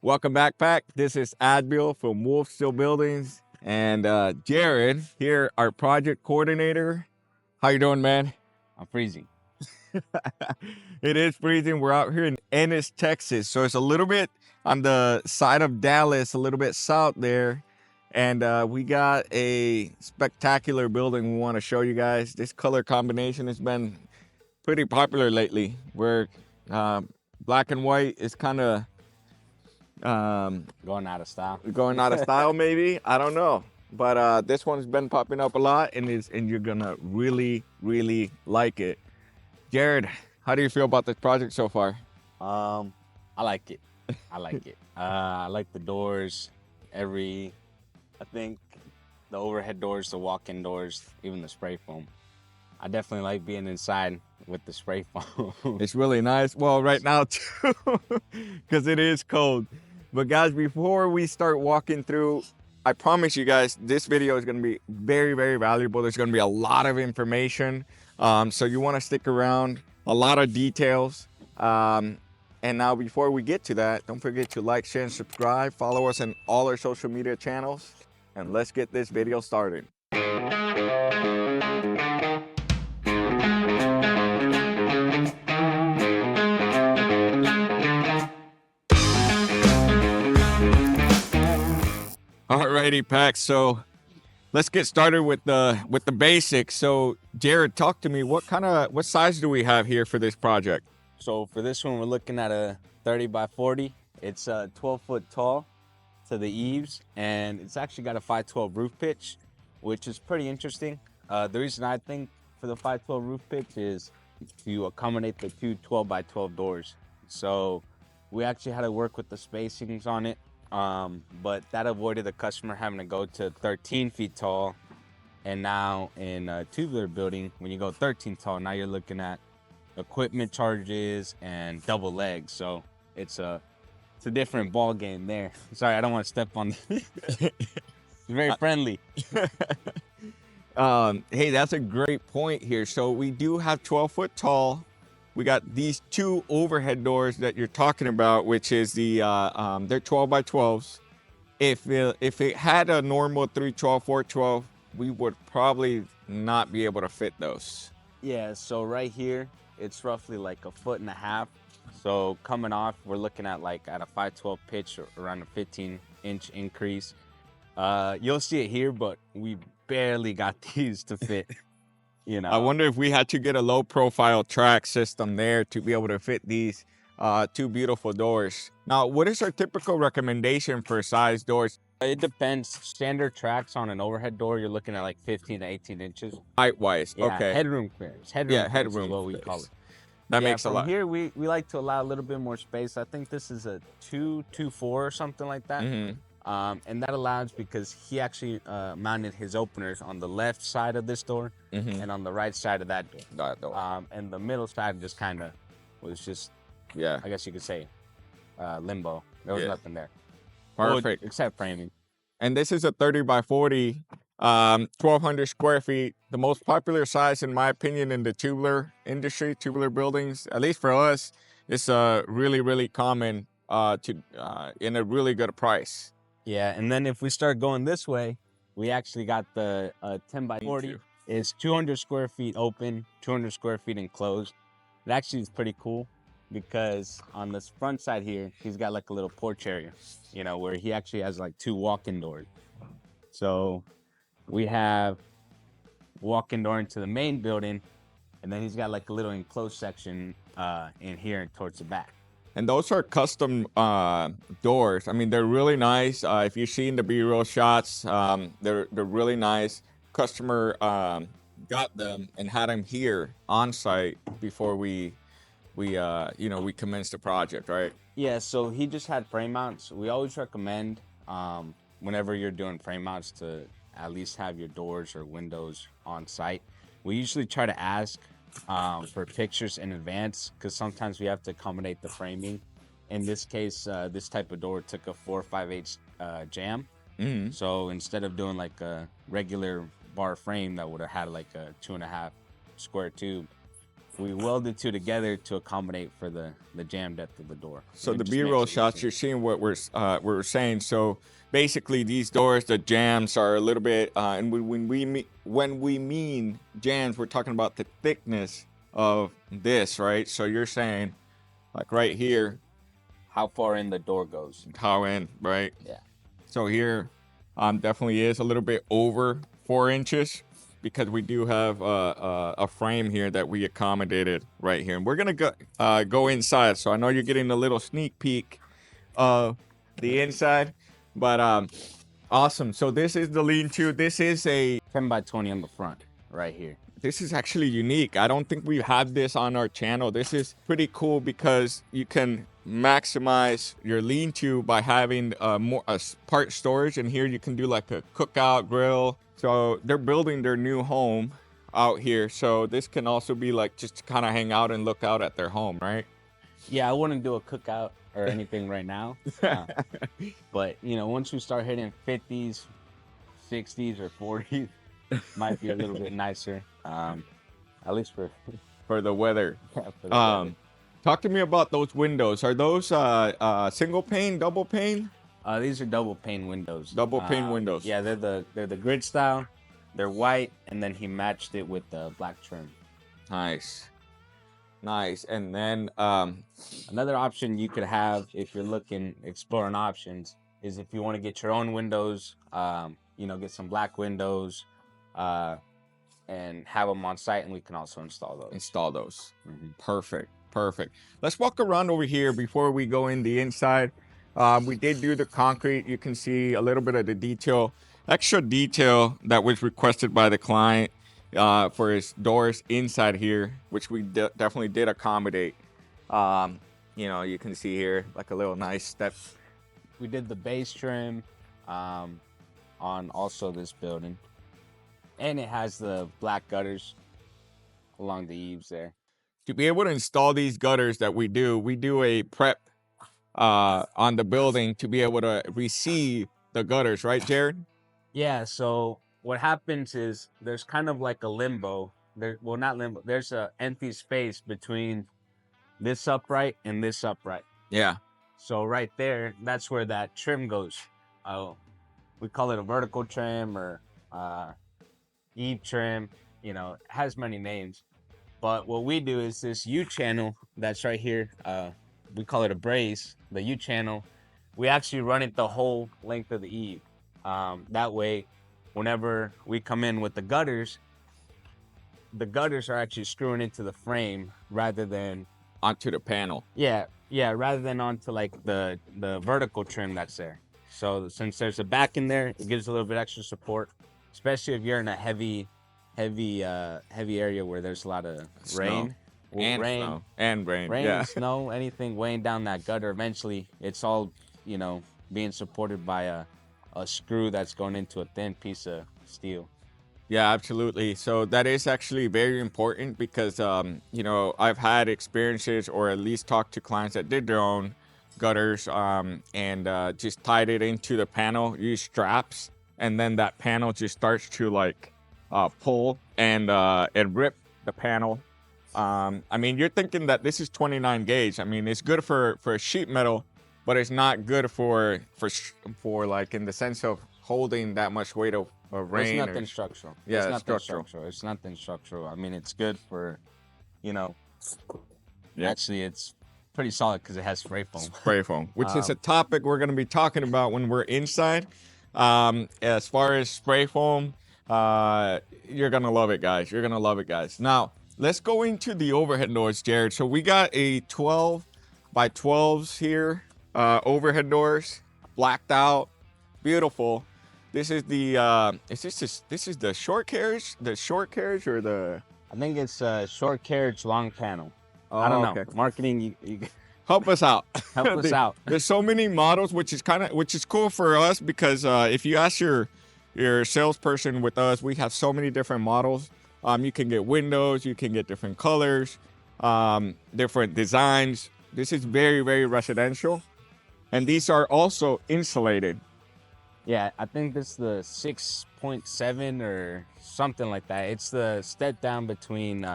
Welcome back, Pack. This is Adbil from WolfSteel Buildings, and Jared here, our project coordinator. How you doing, man? I'm freezing. It is freezing. We're out here in Ennis, Texas, so it's a little bit on the side of Dallas, a little bit south there, and we got a spectacular building we want to show you guys. This color combination has been pretty popular lately, where black and white is kind of Going out of style. going out of style, maybe. I don't know, but this one's been popping up a lot, and you're gonna really like it. Jared, how do you feel about this project so far? I like it. I like it. I like the doors. I think the overhead doors, the walk-in doors, even the spray foam. I definitely like being inside with the spray foam. It's really nice. Well, right now too, because it is cold. But guys, before we start walking through, I promise you guys, this video is going to be very valuable. There's going to be a lot of information. So you want to stick around, a lot of details. And now before we get to that, don't forget to like, share, and subscribe. Follow us on all our social media channels. And let's get this video started. Alrighty, Pack. So let's get started with the basics. So Jared, talk to me. What size do we have here for this project? So for this one, we're looking at a 30 by 40. It's 12 foot tall to the eaves, and it's actually got a 512 roof pitch, which is pretty interesting. The reason I think for the 512 roof pitch is to accommodate the two 12 by 12 doors. So we actually had to work with the spacings on it. But that avoided the customer having to go to 13 feet tall. And now in a tubular building, when you go 13 tall, now you're looking at equipment charges and double legs. So it's a different ball game there. Sorry, I don't want to step on it's very friendly. Hey, that's a great point here. So we do have 12 foot tall. We got these two overhead doors that you're talking about, which is they're 12 by 12s. If it had a normal 312, 412, we would probably not be able to fit those. Yeah, so right here, it's roughly like 1.5 feet. So coming off, we're looking at like at a 512 pitch, around a 15-inch increase. You'll see it here, but we barely got these to fit. You know, I wonder if we had to get a low profile track system there to be able to fit these two beautiful doors. Now, what is our typical recommendation for size doors? it depends. Standard tracks on an overhead door, you're looking at like 15 to 18 inches. Height wise, Yeah, okay. headroom clearance. Headroom is what we space. call it. That makes a from lot. here, we like to allow a little bit more space. I think this is a 2.24 or something like that. And that allows because he actually mounted his openers on the left side of this door and on the right side of that door. And the middle side just kind of was just, Yeah, I guess you could say, limbo. There was nothing there. perfect. Well, except framing. And this is a 30 by 40, 1,200 square feet. The most popular size, in my opinion, in the tubular industry, tubular buildings, at least for us, it's really common in a really good price. Yeah, and then if we start going this way, we actually got the 10 by 40. It's 200 square feet open, 200 square feet enclosed. It actually is pretty cool because on this front side here, he's got like a little porch area, you know, where he actually has like two walk-in doors. So we have walk-in door into the main building, and then he's got like a little enclosed section in here towards the back. And those are custom doors. I mean, they're really nice. If you've seen the B-roll shots, they're really nice. Customer got them and had them here on site before we commenced the project, right? Yeah, so he just had frame mounts. We always recommend whenever you're doing frame mounts to at least have your doors or windows on site. We usually try to ask for pictures in advance because sometimes we have to accommodate the framing. In this case, this type of door took a 4/5/8 jam. So instead of doing like a regular bar frame that would have had like a 2.5 square tube, we welded two together to accommodate for the jam depth of the door. So It the just makes B-roll it shots, easier. you're seeing what we're saying. So basically, these doors, the jams are a little bit, and when we mean jams, we're talking about the thickness of this, right? So you're saying, like right here, How far in the door goes. how in, right? Yeah. So here, definitely is a little bit over 4 inches because we do have a frame here that we accommodated right here, and we're gonna go inside. So I know you're getting a little sneak peek of the inside, but awesome. So this is the lean-to. This is 10 by 20 on the front, right here. this is actually unique. I don't think we've had this on our channel. This is pretty cool because you can maximize your lean-to by having more part storage, and here you can do like a cookout grill. So they're building their new home out here, so this can also be like just to kind of hang out and look out at their home, right? Yeah, I wouldn't do a cookout or anything right now. But, you know, once we start hitting 50s, 60s, or 40s, might be a little bit nicer. At least for For the weather. the weather. Talk to me about those windows. Are those single pane, double pane? These are double pane windows. Double pane windows. Yeah, they're the grid style. They're white, and then he matched it with the black trim. Nice. Nice. And then Another option you could have if you're exploring options is if you want to get your own windows, you know, get some black windows, and have them on site, and we can also install those. Mm-hmm. Perfect. Let's walk around over here before we go in the inside. We did do the concrete. You can see a little bit of the extra detail that was requested by the client for his doors inside here, which we definitely did accommodate. You know, you can see here like a little nice step. We did the base trim on also this building, and it has the black gutters along the eaves there. To be able to install these gutters that we do a prep on the building to be able to receive the gutters, right, Jared? Yeah, so what happens is there's kind of like a limbo. Well, not limbo. There's an empty space between this upright and this upright. Yeah. So right there, that's where that trim goes. We call it a vertical trim or eave trim. You know, it has many names. But what we do is this U channel that's right here. We call it a brace. The U channel, we actually run it the whole length of the eave. That way, whenever we come in with the gutters are actually screwing into the frame rather than onto the panel. Yeah, rather than onto like the vertical trim that's there. So since there's a back in there, it gives a little bit extra support, especially if you're in a heavy area where there's a lot of rain. Rain, snow, anything weighing down that gutter. Eventually, it's all, you know, being supported by a screw that's going into a thin piece of steel. Yeah, absolutely. So that is actually very important because, you know, I've had experiences or at least talked to clients that did their own gutters and just tied it into the panel, use straps, and then that panel just starts to like pull and rip the panel. I mean, you're thinking that this is 29 gauge. I mean, it's good for sheet metal, but it's not good for like in the sense of holding that much weight of rain. It's nothing structural. Yeah, it's nothing structural. It's nothing structural. I mean, it's good for, you know. Yeah. Actually, it's pretty solid because it has spray foam. Spray foam, which is a topic we're going to be talking about when we're inside. As far as spray foam, you're going to love it, guys. You're going to love it, guys. Now, let's go into the overhead doors, Jared. So we got a 12 by 12s here, overhead doors, blacked out, beautiful. This is the this is the short carriage, or the. I think it's short carriage, long panel. Oh, I don't know. okay. Marketing, you help us out. help us out. There's so many models, which is cool for us because if you ask your salesperson with us, we have so many different models. You can get windows, you can get different colors, different designs. This is very, very residential, and these are also insulated. Yeah, I think this is the 6.7 or something like that. It's the step down between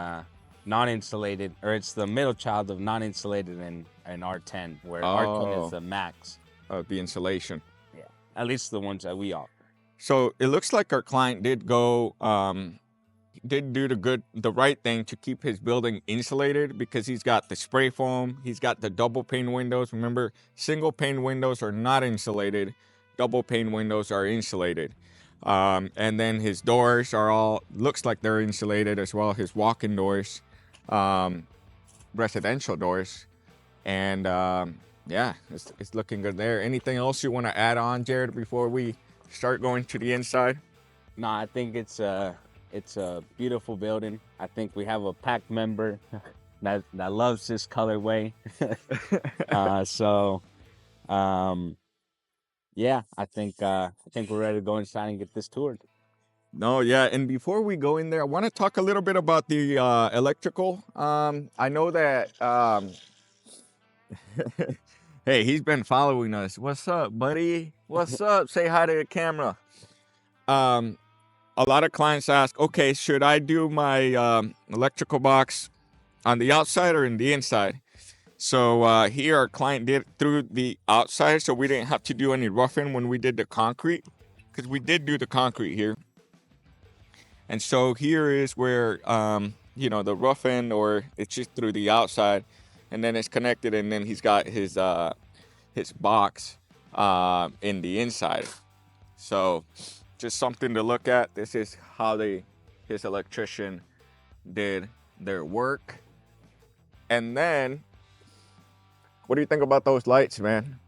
non-insulated, or it's the middle child of non-insulated and R10, where R10 is the max of the insulation. Yeah, at least the ones that we offer. So it looks like our client did go, did do the right thing to keep his building insulated, because he's got the spray foam, he's got the double pane windows. Remember, single pane windows are not insulated, double pane windows are insulated. And then his doors are all, looks like they're insulated as well, his walk-in doors, residential doors. And yeah, it's looking good there. Anything else you want to add on, Jared, before we start going to the inside? No, I think it's a beautiful building. I think we have a pack member that loves this colorway. Yeah, I think we're ready to go inside and get this toured. No, yeah, and before we go in there, I want to talk a little bit about the electrical. I know that hey, he's been following us. What's up, buddy? What's up? Say hi to the camera. A lot of clients ask, okay, should I do my electrical box on the outside or in the inside? So here our client did it through the outside, so we didn't have to do any roughing when we did the concrete, because we did do the concrete here. And so here is where, you know, the roughing, or it's just through the outside, and then it's connected, and then he's got his box in the inside. So just something to look at. This is how his electrician did their work. And then, what do you think about those lights, man?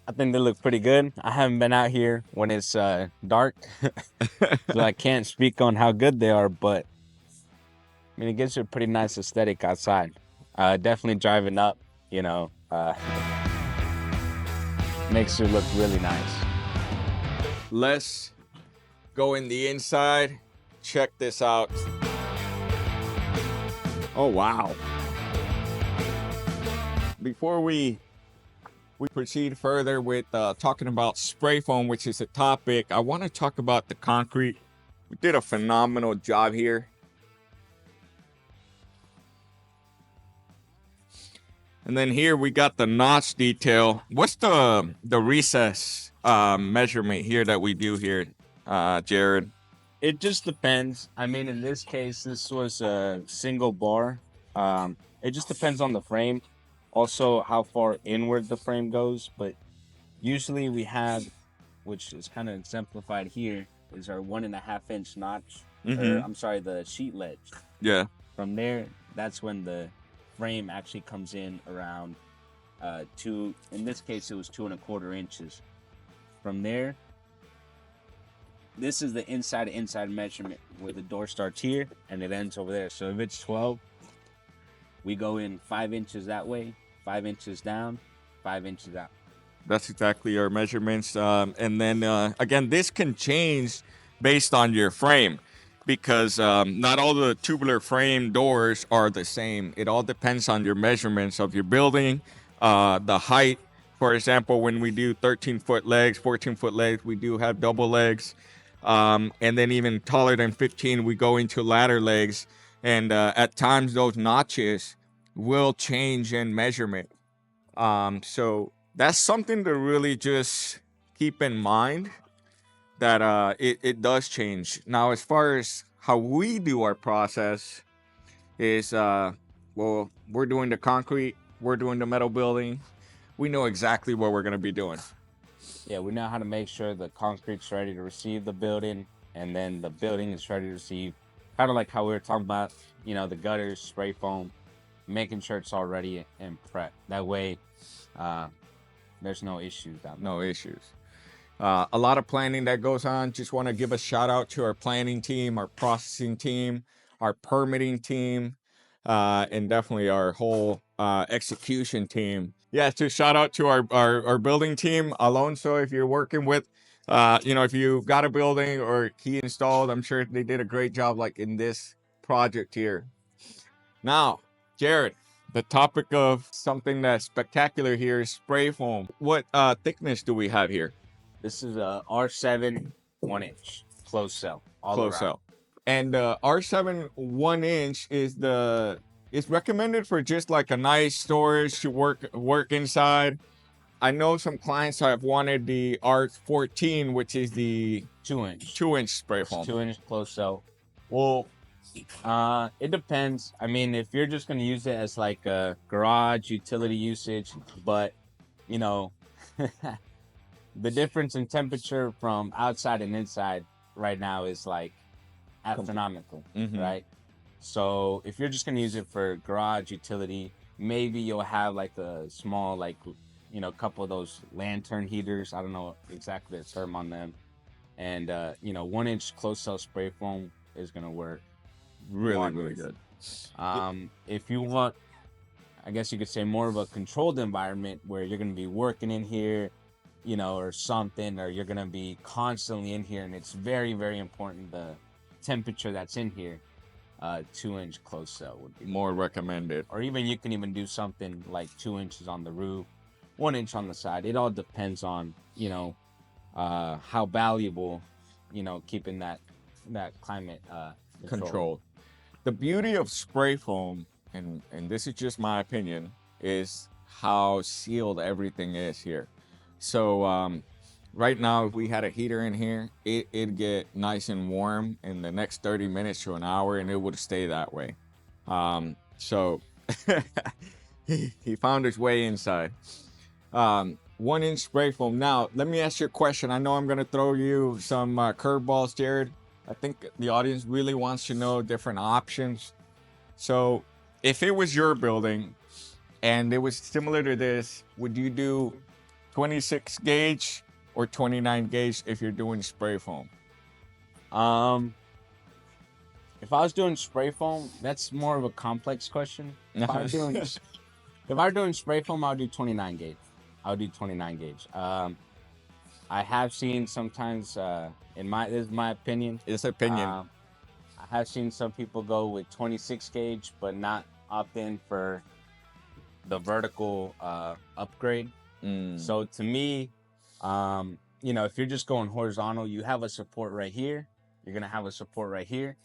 I think they look pretty good. I haven't been out here when it's dark, so I can't speak on how good they are, but I mean, it gives you a pretty nice aesthetic outside. Definitely driving up, you know, makes it look really nice. Let's go in the inside. Check this out. Oh, wow. Before we proceed further with talking about spray foam, which is a topic, I want to talk about the concrete. We did a phenomenal job here. And then here we got the notch detail. What's the recess measurement here that we do here, Jared? It just depends. I mean, in this case, this was a single bar. It just depends on the frame. Also, how far inward the frame goes. But usually we have, which is kind of exemplified here, is our 1.5 inch notch. Or, I'm sorry, the sheet ledge. Yeah. From there, that's when the frame actually comes in around in this case, it was 2.25 inches. From there, this is the inside to inside measurement, where the door starts here and it ends over there. So if it's 12, we go in 5 inches that way, 5 inches down, 5 inches out. That's exactly our measurements. And then again, this can change based on your frame, because not all the tubular frame doors are the same. It all depends on your measurements of your building, the height. For example, when we do 13-foot legs, 14-foot legs, we do have double legs. And then even taller than 15, we go into ladder legs. And at times those notches will change in measurement. So that's something to really just keep in mind, that it does change. Now, as far as how we do our process is, well, we're doing the concrete, we're doing the metal building. We know exactly what we're going to be doing. Yeah, we know how to make sure the concrete's ready to receive the building, and then the building is ready to receive, kind of like how we were talking about, you know, the gutters, spray foam, making sure it's all ready and prepped. That way, there's no issues down there. No issues. A lot of planning that goes on. Just want to give a shout out to our planning team, our processing team, our permitting team, and definitely our whole execution team. Yeah, to shout out to our building team, Alonso, if you're working with, you know, if you got a building or he installed, I'm sure they did a great job, like in this project here. Now, Jared, the topic of something that's spectacular here is spray foam. What thickness do we have here? This is a R7 1 inch closed cell. Closed cell. And R7 1-inch is it's recommended for just like a nice storage to work inside. I know some clients have wanted the R14, which is the 2-inch. 2-inch spray foam. 2-inch close cell. Well, it depends. I mean, if you're just gonna use it as like a garage utility usage, but you know, the difference in temperature from outside and inside right now is like astronomical, right? So if you're just gonna use it for garage utility, maybe you'll have like a small, like, you know, couple of those lantern heaters. I don't know exactly the term on them. And you know, 1-inch closed cell spray foam is gonna work Really good. if you want, I guess you could say, more of a controlled environment where you're gonna be working in here, you know, or something, or you're gonna be constantly in here, and it's very, very important the temperature that's in here. 2-inch closed cell would be More recommended. or even you can even do something like 2 inches on the roof, 1 inch on the side. It all depends on, you know, how valuable, you know, keeping that climate Controlled. The beauty of spray foam, and this is just my opinion, is how sealed everything is here. So right now, if we had a heater in here, it'd get nice and warm in the next 30 minutes to an hour, and it would stay that way. So he found his way inside. 1-inch spray foam. Now, let me ask you a question. I know I'm going to throw you some curveballs, Jared. I think the audience really wants to know different options. So if it was your building and it was similar to this, would you do 26 gauge or 29 gauge if you're doing spray foam? If I was doing spray foam, that's more of a complex question. If I were doing spray foam, I would do 29 gauge. I would do 29 gauge. I have seen sometimes, this is my opinion. It's opinion. I have seen some people go with 26 gauge, but not opt in for the vertical upgrade. So to me, you know, if you're just going horizontal, you have a support right here. You're gonna have a support right here,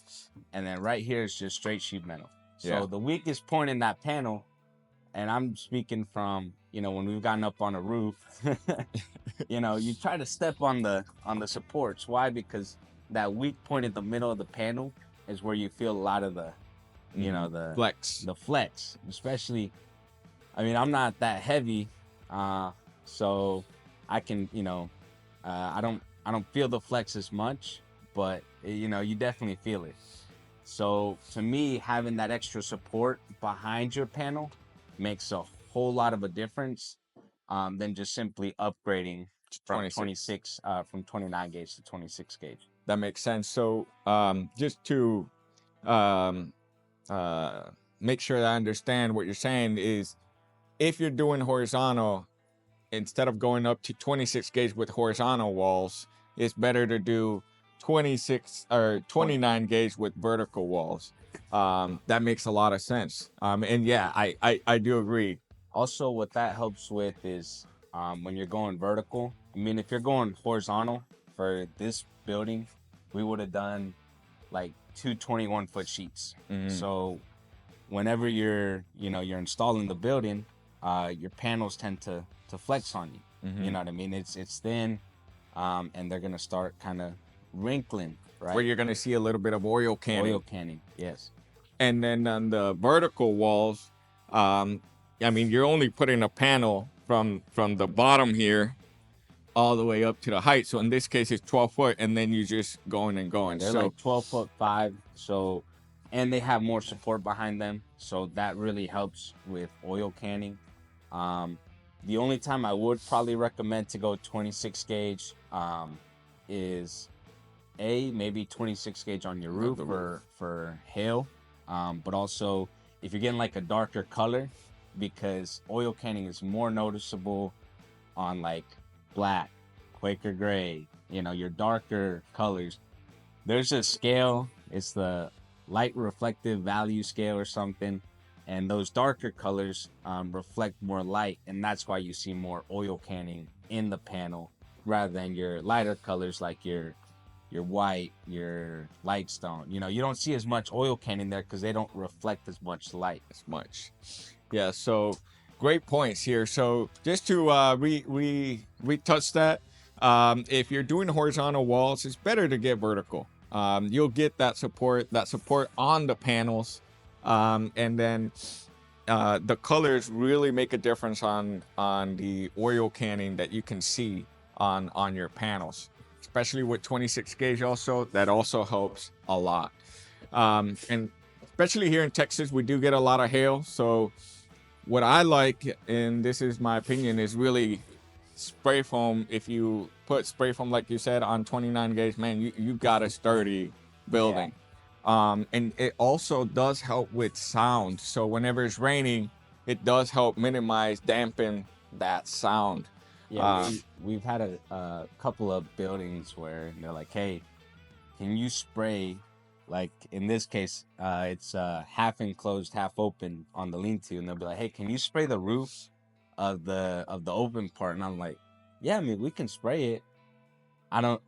and then right here is just straight sheet metal. So the weakest point in that panel, and I'm speaking from, you know, when we've gotten up on a roof, you know, you try to step on the supports. Why? Because that weak point in the middle of the panel is where you feel a lot of the, you know, the flex, especially. I mean, I'm not that heavy, so I can, you know, I don't feel the flex as much, but you know, you definitely feel it. So to me, having that extra support behind your panel makes a whole lot of a difference than just simply upgrading from 26 from 29 gauge to 26 gauge. That makes sense. So just to make sure that I understand what you're saying is, if you're doing horizontal, instead of going up to 26 gauge with horizontal walls, it's better to do 26 or 29 gauge with vertical walls. That makes a lot of sense. And yeah, I do agree. Also, what that helps with is when you're going vertical. I mean, if you're going horizontal for this building, we would have done like 2 21-foot sheets. So whenever you're installing the building, your panels tend to flex on you. You know what I mean? It's thin, and they're gonna start kind of wrinkling, right? Where you're gonna see a little bit of oil canning. Oil canning, yes. And then on the vertical walls, I mean, you're only putting a panel from the bottom here all the way up to the height. So in this case, it's 12 foot, and then you're just going and going. They're like 12'5". So, and they have more support behind them, so that really helps with oil canning. The only time I would probably recommend to go 26 gauge is maybe 26 gauge on your roof for hail, but also if you're getting like a darker color, because oil canning is more noticeable on like black, Quaker gray, you know, your darker colors. There's a scale, it's the light reflective value scale or something, and those darker colors reflect more light, and that's why you see more oil canning in the panel rather than your lighter colors like your your white, your light stone. You know, you don't see as much oil can in there because they don't reflect as much light. As much. Yeah, so great points here. So just to retouch that, if you're doing horizontal walls, it's better to get vertical. You'll get that support on the panels, and then the colors really make a difference on the oil canning that you can see on your panels, especially with 26 gauge. Also, that also helps a lot. And especially here in Texas, we do get a lot of hail. So what I like, and this is my opinion, is really spray foam. If you put spray foam, like you said, on 29 gauge, man, you got a sturdy building. And it also does help with sound. So whenever it's raining, it does help minimize, dampen that sound. Yeah, we've had a couple of buildings where they're like, hey, can you spray, like in this case, it's half enclosed, half open on the lean-to, and they'll be like, hey, can you spray the roof of the open part? And I'm like, yeah, I mean, we can spray it. I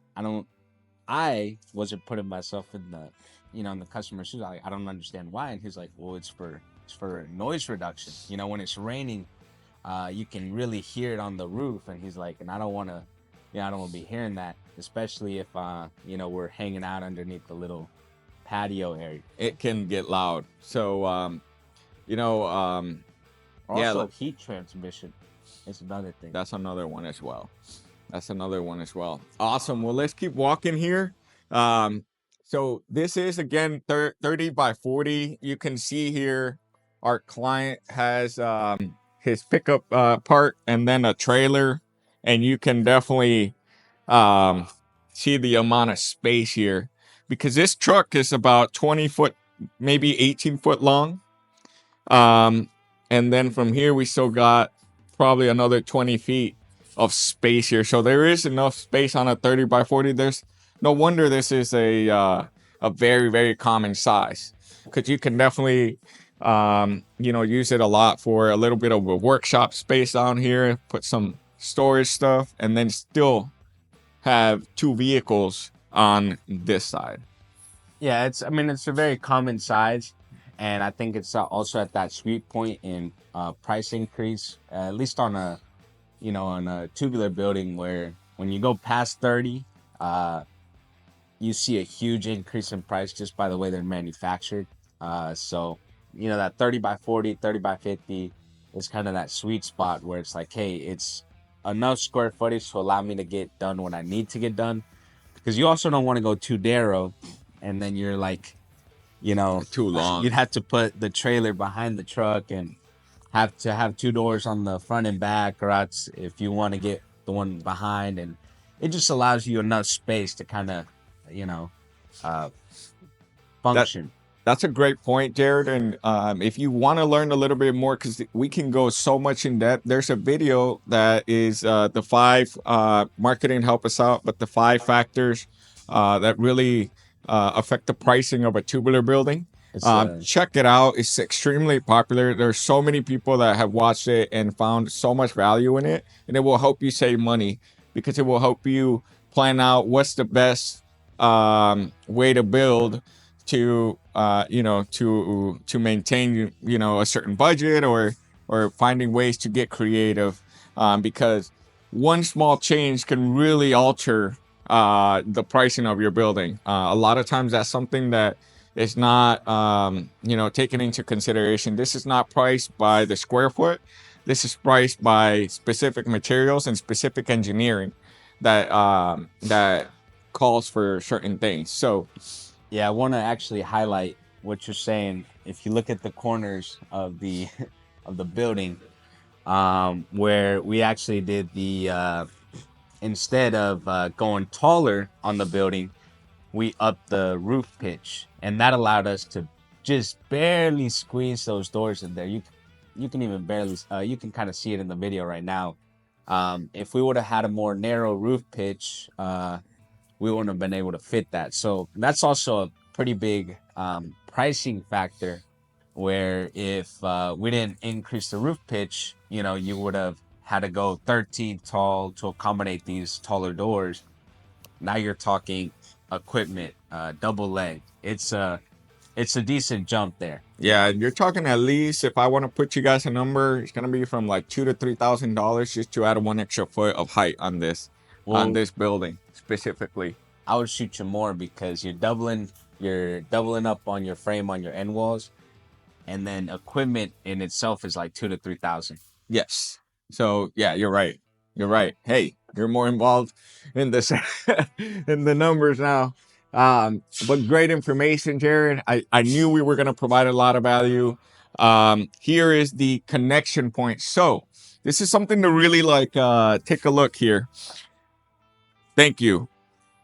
wasn't putting myself in the, you know, in the customer's shoes. I don't understand why. And he's like, well, it's for noise reduction. You know, when it's raining, you can really hear it on the roof. And he's like, and I don't want to, you know, I don't want to be hearing that, especially if, you know, we're hanging out underneath the little patio area. It can get loud. So, you know, Also, heat transmission is another thing. That's another one as well. Awesome. Well, let's keep walking here. So this is, again, 30 by 40. You can see here our client has his pickup part and then a trailer, and you can definitely see the amount of space here, because this truck is about 20 foot, maybe 18 foot long. And then from here we still got probably another 20 feet of space here. So there is enough space on a 30 by 40. There's no wonder this is a very, very common size, because you can definitely you know, use it a lot for a little bit of a workshop space down here, put some storage stuff, and then still have two vehicles on this side. Yeah, I mean, it's a very common size, and I think it's also at that sweet point in price increase, at least on a, you know, on a tubular building, where when you go past 30, you see a huge increase in price just by the way they're manufactured. So, you know, that 30 by 40, 30 by 50 is kind of that sweet spot where it's like, hey, it's enough square footage to allow me to get done what I need to get done. Because you also don't want to go too narrow, and then you're like, you know, Too long. You'd have to put the trailer behind the truck and have to have two doors on the front and back, or else if you want to get the one behind, and it just allows you enough space to kind of, you know, function. That's a great point, Jared. And if you want to learn a little bit more, because we can go so much in depth, there's a video that is the 5 marketing help us out, but the 5 factors that really affect the pricing of a tubular building. Check it out. It's extremely popular. There's so many people that have watched it and found so much value in it, and it will help you save money, because it will help you plan out what's the best way to build to you know, to maintain, you know, a certain budget, or finding ways to get creative, because one small change can really alter the pricing of your building. A lot of times that's something that is not you know, taken into consideration. This is not priced by the square foot. This is priced by specific materials and specific engineering that that calls for certain things. So yeah, I want to actually highlight what you're saying. If you look at the corners of the of the building, where we actually did the instead of going taller on the building, we upped the roof pitch, and that allowed us to just barely squeeze those doors in there. You can even barely you can kind of see it in the video right now. If we would have had a more narrow roof pitch, we wouldn't have been able to fit that. So that's also a pretty big pricing factor, where if we didn't increase the roof pitch, you know, you would have had to go 13 tall to accommodate these taller doors. Now you're talking equipment, double leg. It's a decent jump there. Yeah, you're talking at least, if I want to put you guys a number, it's gonna be from like $2,000 to $3,000 just to add 1 extra foot of height on this building specifically. I would shoot you more because you're doubling up on your frame on your end walls, and then equipment in itself is like 2,000 to 3,000. Yes. So yeah, you're right. You're right. Hey, you're more involved in this in the numbers now. But great information, Jared. I knew we were gonna provide a lot of value. Here is the connection point. So this is something to really like take a look here. Thank you.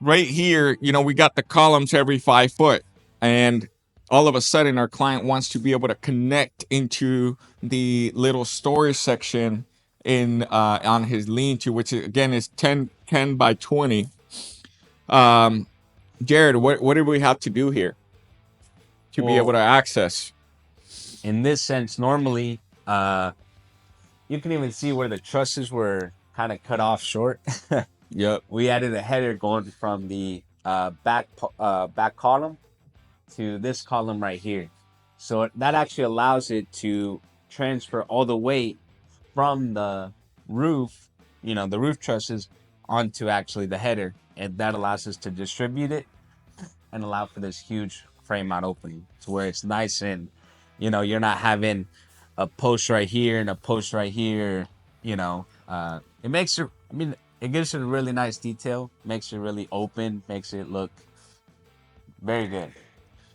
Right here, you know, we got the columns every 5 foot, and all of a sudden our client wants to be able to connect into the little storage section in on his lean-to, which again is 10 by 20. Jared, what do we have to do here to be able to access? In this sense, normally you can even see where the trusses were kind of cut off short. Yep. We added a header going from the back column to this column right here. So that actually allows it to transfer all the weight from the roof, you know, the roof trusses, onto actually the header. And that allows us to distribute it and allow for this huge frame out opening to where it's nice, and, you know, you're not having a post right here and a post right here, you know. It makes it, I mean, it gives it a really nice detail, makes it really open, makes it look very good.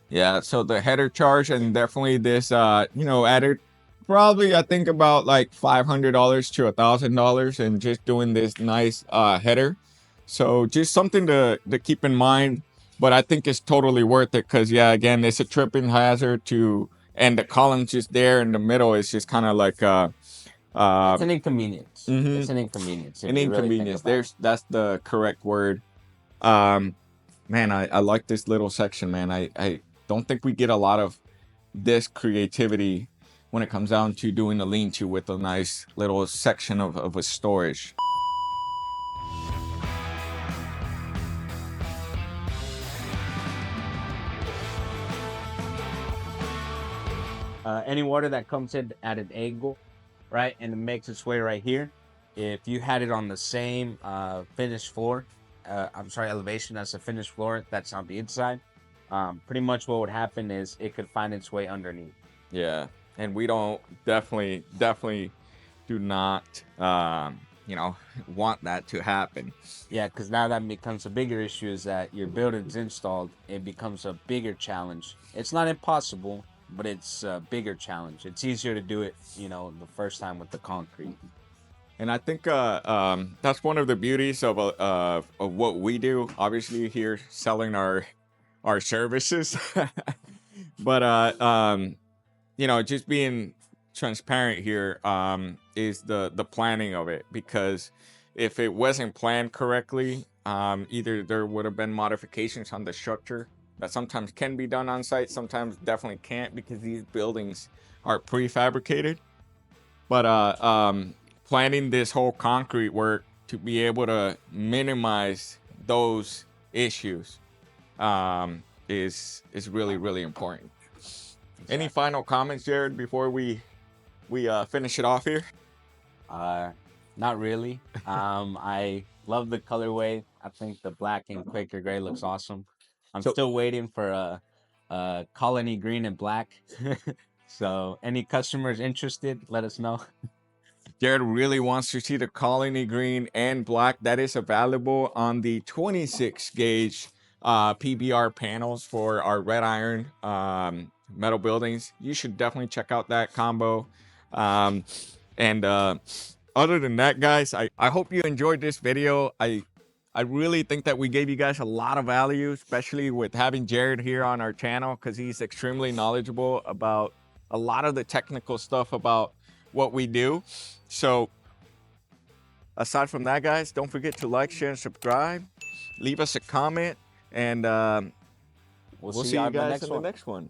Yeah, so the header charge, and definitely this you know, added probably I think about like $500 to $1,000 and just doing this nice header. So just something to keep in mind, but I think it's totally worth it because yeah, again, it's a tripping hazard to, and the column's just there in the middle. It's just kind of like It's an inconvenience. Mhm. It's an inconvenience. an inconvenience. That's the correct word. Man, I like this little section, man. I don't think we get a lot of this creativity when it comes down to doing a lean-to with a nice little section of a storage. Any water that comes in at an angle, right, and it makes its way right here, if you had it on the same finished floor, elevation as the finished floor that's on the inside, pretty much what would happen is it could find its way underneath. Yeah, and we don't definitely do not you know, want that to happen. Yeah, because now that becomes a bigger issue, is that your building's installed, it becomes a bigger challenge. It's not impossible, but it's a bigger challenge. It's easier to do it, you know, the first time with the concrete. And I think that's one of the beauties of what we do. Obviously, here selling our services, but you know, just being transparent here is the planning of it, because if it wasn't planned correctly, either there would have been modifications on the structure that sometimes can be done on site, sometimes definitely can't, because these buildings are prefabricated. But planning this whole concrete work to be able to minimize those issues is really important. Exactly. Any final comments, Jared, before we finish it off here? Not really. I love the colorway. I think the black and quaker gray looks awesome. I'm still waiting for a colony green and black. So any customers interested, let us know. Jared really wants to see the colony green and black. That is available on the 26 gauge PBR panels for our red iron metal buildings. You should definitely check out that combo. And other than that, guys, I hope you enjoyed this video. I really think that we gave you guys a lot of value, especially with having Jared here on our channel, because he's extremely knowledgeable about a lot of the technical stuff about what we do. So aside from that, guys, don't forget to like, share, and subscribe. Leave us a comment, and we'll see you guys in the next one.